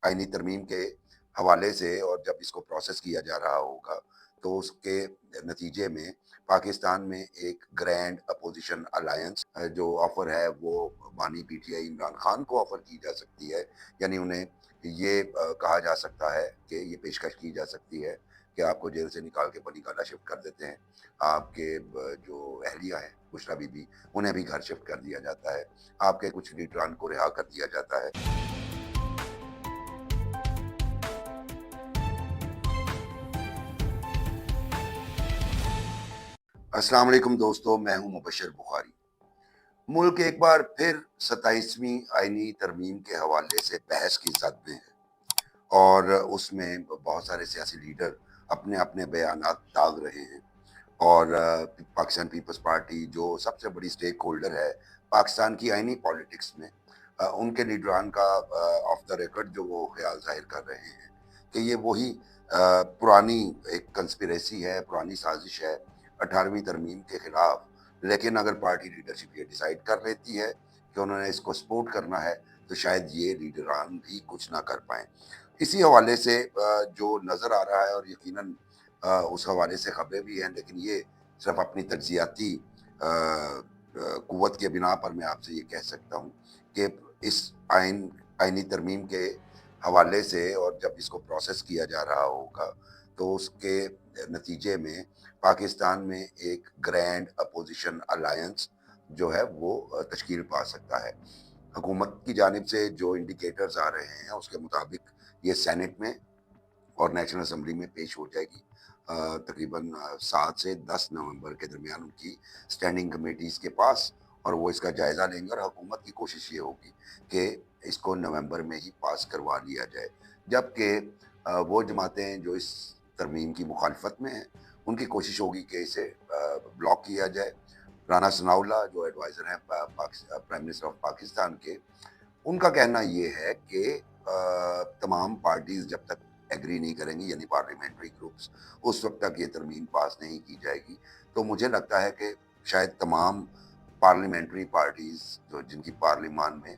आईनी तरमीम के हवाले से और जब इसको प्रोसेस किया जा रहा होगा, तो उसके नतीजे में पाकिस्तान में एक ग्रैंड अपोजिशन अलायंस जो ऑफ़र है वो बानी पीटीआई इमरान खान को ऑफ़र की जा सकती है। यानी उन्हें ये कहा जा सकता है कि ये पेशकश की जा सकती है कि आपको जेल से निकाल के बनी गाला शिफ्ट कर देते हैं। आपके जो अहलिया हैं बुशरा बीबी, उन्हें भी घर शिफ्ट कर दिया जाता है। आपके कुछ लीडरान को रिहा कर दिया जाता है। अस्सलाम वालेकुम दोस्तों, मैं हूं मुबशर बुखारी। मुल्क एक बार फिर 27वीं आईनी तरमीम के हवाले से बहस की जद में है और उसमें बहुत सारे सियासी लीडर अपने अपने बयानात दाग रहे हैं। और पाकिस्तान पीपल्स पार्टी जो सबसे बड़ी स्टेक होल्डर है पाकिस्तान की आईनी पॉलिटिक्स में, उनके लीडरान का ऑफ द रिकॉर्ड जो वो ख्याल जाहिर कर रहे हैं कि ये वही पुरानी एक कंस्पिरेसी है, पुरानी साजिश है 18वीं तरमीम के खिलाफ। लेकिन अगर पार्टी लीडरशिप ये डिसाइड कर लेती है कि उन्होंने इसको सपोर्ट करना है, तो शायद ये लीडरान भी कुछ ना कर पाएँ। इसी हवाले से जो नज़र आ रहा है, और यकीनन उस हवाले से खबरें भी हैं, लेकिन ये सिर्फ अपनी तज्जियाती कुव्वत के बिना पर मैं आपसे ये कह सकता हूँ कि इस आईनी तरमीम के हवाले से और जब इसको प्रोसेस किया जा रहा होगा, तो उसके नतीजे में पाकिस्तान में एक ग्रैंड अपोजिशन अलायंस जो है वो तश्कील पा सकता है। हुकूमत की जानिब से जो इंडिकेटर्स आ रहे हैं उसके मुताबिक ये सेनेट में और नेशनल असम्बली में पेश हो जाएगी। तकरीबन 7 से 10 नवंबर के दरमियान उनकी स्टैंडिंग कमेटीज़ के पास, और वो इसका जायज़ा लेंगे और हुकूमत की कोशिश ये होगी कि इसको नवंबर में ही पास करवा लिया जाए। जबकि वो जमातें जो इस तरमीम की मुखालफत में हैं, उनकी कोशिश होगी कि इसे ब्लॉक किया जाए। राना सनाउल्लाह जो एडवाइज़र हैं प्राइम मिनिस्टर ऑफ पाकिस्तान के, उनका कहना ये है कि तमाम पार्टीज़ जब तक एग्री नहीं करेंगी, यानी पार्लियामेंट्री ग्रुप्स, उस वक़्त तक ये तरमीम पास नहीं की जाएगी। तो मुझे लगता है कि शायद तमाम पार्लियामेंट्री पार्टीज़ जो जिनकी पार्लिमान में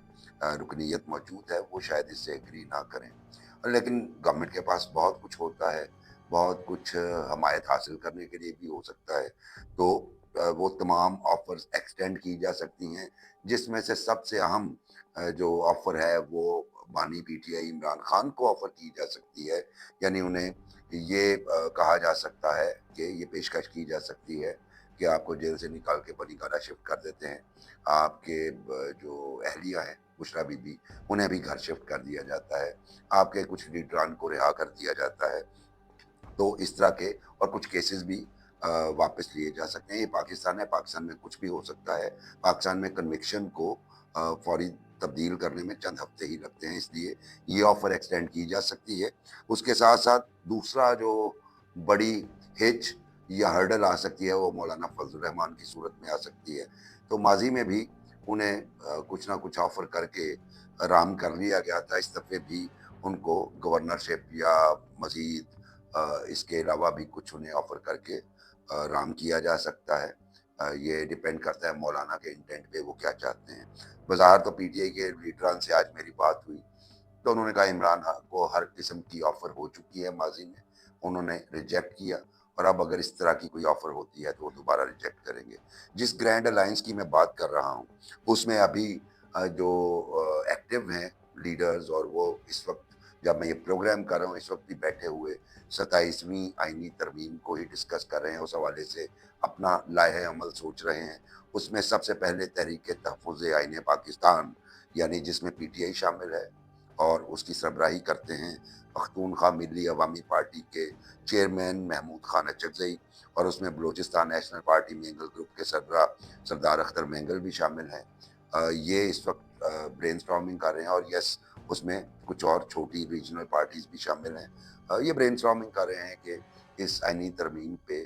रुकनीयत मौजूद है, वो शायद इससे एग्री ना करें। लेकिन गवर्नमेंट के पास बहुत कुछ होता है, बहुत कुछ हमायत हासिल करने के लिए भी हो सकता है। तो वो तमाम ऑफ़र्स एक्सटेंड की जा सकती हैं, जिसमें से सबसे अहम जो ऑफ़र है वो बानी पीटीआई इमरान खान को ऑफ़र की जा सकती है। यानी उन्हें ये कहा जा सकता है कि ये पेशकश की जा सकती है कि आपको जेल से निकाल के बनी गाला शिफ्ट कर देते हैं। आपके जो अहलिया हैं बुशरा बीबी, उन्हें भी घर शिफ्ट कर दिया जाता है। आपके कुछ लीडरान को रिहा कर दिया जाता है। तो इस तरह के और कुछ केसेस भी वापस लिए जा सकते हैं। ये पाकिस्तान है, पाकिस्तान में कुछ भी हो सकता है। पाकिस्तान में कन्विक्शन को फौरी तब्दील करने में चंद हफ्ते ही लगते हैं, इसलिए ये ऑफ़र एक्सटेंड की जा सकती है। उसके साथ-साथ दूसरा जो बड़ी हिच या हर्डल आ सकती है, वो मौलाना फज़ल रहमान की सूरत में आ सकती है। तो माज़ी में भी उन्हें कुछ ना कुछ ऑफ़र करके राम कर लिया गया था। इस दफ़े भी उनको गवर्नरशिप या मज़ीद इसके अलावा भी कुछ उन्हें ऑफ़र करके राम किया जा सकता है। ये डिपेंड करता है मौलाना के इंटेंट पे, वो क्या चाहते हैं। बज़ाहिर तो पीटीआई के लीडरान से आज मेरी बात हुई, तो उन्होंने कहा इमरान को हर किस्म की ऑफ़र हो चुकी है माज़ी में, उन्होंने रिजेक्ट किया, और अब अगर इस तरह की कोई ऑफ़र होती है तो वो दोबारा रिजेक्ट करेंगे। जिस ग्रैंड अलायंस की मैं बात कर रहा हूँ, उसमें अभी जो एक्टिव हैं लीडर्स, और वो इस वक़्त जब मैं ये प्रोग्राम कर रहा हूँ, इस वक़्त भी बैठे हुए 27वीं आईनी तरमीम को ही डिस्कस कर रहे हैं, उस हवाले से अपना लाहे अमल सोच रहे हैं। उसमें सबसे पहले तहफ़्फ़ुज़ आईन पाकिस्तान, यानी जिसमें पीटीआई शामिल है, और उसकी सरबराही करते हैं पख्तूनख्वा मिली अवामी पार्टी के चेयरमैन महमूद खान अचकज़ई, और उसमें Balochistan national party Mengal group के सरबराह सरदार अख्तर मेंगल भी शामिल हैं। ये इस वक्त ब्रेनस्टॉर्मिंग कर रहे हैं, और यस, उसमें कुछ और छोटी रीजनल पार्टीज़ भी शामिल हैं। ये ब्रेनस्टॉर्मिंग कर रहे हैं कि इस आईनी तरमीम पे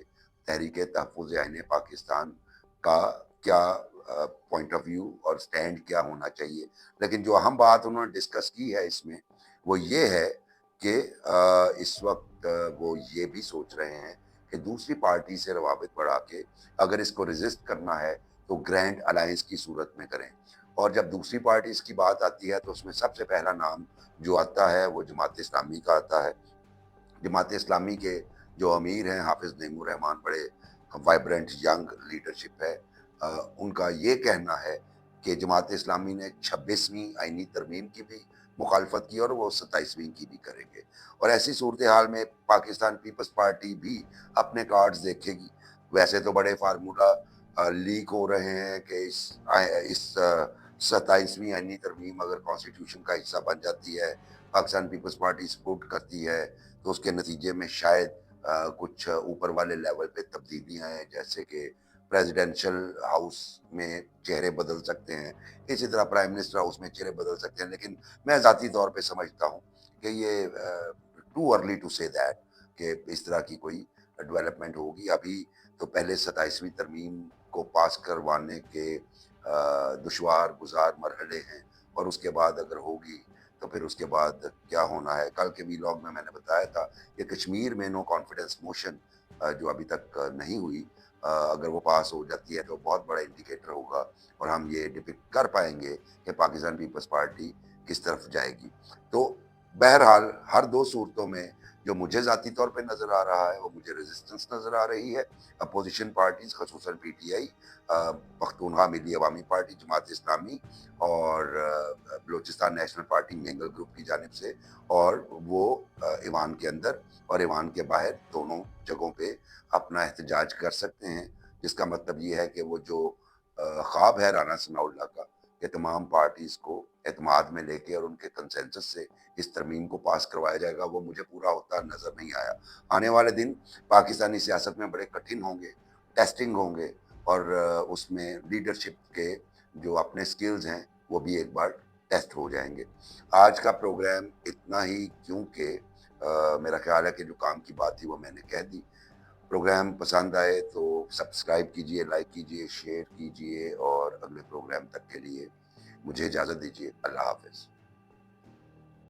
तहरीक तहफ़्फ़ुज़ आईन पाकिस्तान का क्या पॉइंट ऑफ व्यू और स्टैंड क्या होना चाहिए। लेकिन जो अहम बात उन्होंने डिस्कस की है इसमें, वो ये है कि इस वक्त वो ये भी सोच रहे हैं कि दूसरी पार्टी से रवाबित बढ़ा के अगर इसको रेजिस्ट करना है, तो ग्रैंड अलायंस की सूरत में करें। اور جب دوسری پارٹیز کی بات آتی ہے تو اس میں سب سے پہلا نام جو آتا ہے وہ جماعت اسلامی کا آتا ہے۔ جماعت اسلامی کے جو امیر ہیں حافظ نعیم الرحمان، بڑے وائبرنٹ ینگ لیڈرشپ ہے، ان کا یہ کہنا ہے کہ جماعت اسلامی نے 26ویں آئینی ترمیم کی بھی مخالفت کی اور وہ 27ویں کی بھی کریں گے، اور ایسی صورتحال میں پاکستان پیپلز پارٹی بھی اپنے کارڈز دیکھے گی۔ ویسے تو بڑے فارمولا لیک ہو رہے ہیں کہ اس 27ویں آئینی ترمیم اگر کانسٹیٹیوشن کا حصہ بن جاتی ہے، پاکستان پیپلز پارٹی سپورٹ کرتی ہے، تو اس کے نتیجے میں شاید کچھ اوپر والے لیول پہ تبدیلیاں ہیں، جیسے کہ پریزیڈینشل ہاؤس میں چہرے بدل سکتے ہیں، اسی طرح پرائم منسٹر ہاؤس میں چہرے بدل سکتے ہیں، لیکن میں ذاتی طور پہ سمجھتا ہوں کہ یہ ٹو ارلی ٹو سے دیٹ کہ اس طرح کی کوئی ڈیولپمنٹ ہوگی۔ ابھی تو پہلے 27ویں ترمیم کو پاس کروانے کے دشوار گزار مرحلے ہیں، اور اس کے بعد اگر ہوگی تو پھر اس کے بعد کیا ہونا ہے۔ کل کے ویلاگ میں نے بتایا تھا کہ کشمیر میں نو کانفیڈنس موشن جو ابھی تک نہیں ہوئی، اگر وہ پاس ہو جاتی ہے تو بہت بڑا انڈیکیٹر ہوگا، اور ہم یہ ڈپکٹ کر پائیں گے کہ پاکستان پیپلز پارٹی کس طرف جائے گی۔ تو بہرحال ہر دو صورتوں میں جو مجھے ذاتی طور پہ نظر آ رہا ہے وہ مجھے ریزسٹنس نظر آ رہی ہے۔ اپوزیشن پارٹیز خصوصاً پی ٹی آئی، پختونخوا ملی عوامی پارٹی، جماعت اسلامی اور Balochistan national party Mengal group کی جانب سے، اور وہ ایوان کے اندر اور ایوان کے باہر دونوں جگہوں پہ اپنا احتجاج کر سکتے ہیں، جس کا مطلب یہ ہے کہ وہ جو خواب ہے رانا ثناء اللہ کا کہ تمام پارٹیز کو اعتماد میں لے کے اور ان کے کنسنسس سے اس ترمیم کو پاس کروایا جائے گا، وہ مجھے پورا ہوتا نظر نہیں آیا۔ آنے والے دن پاکستانی سیاست میں بڑے کٹھن ہوں گے، ٹیسٹنگ ہوں گے، اور اس میں لیڈرشپ کے جو اپنے سکلز ہیں وہ بھی ایک بار ٹیسٹ ہو جائیں گے۔ آج کا پروگرام اتنا ہی، کیونکہ میرا خیال ہے کہ جو کام کی بات تھی وہ میں نے کہہ دی۔ پروگرام پسند آئے تو سبسکرائب کیجئے، لائک کیجئے، شیئر کیجئے، اور اگلے پروگرام تک کے لیے مجھے اجازت دیجیے۔ اللہ حافظ۔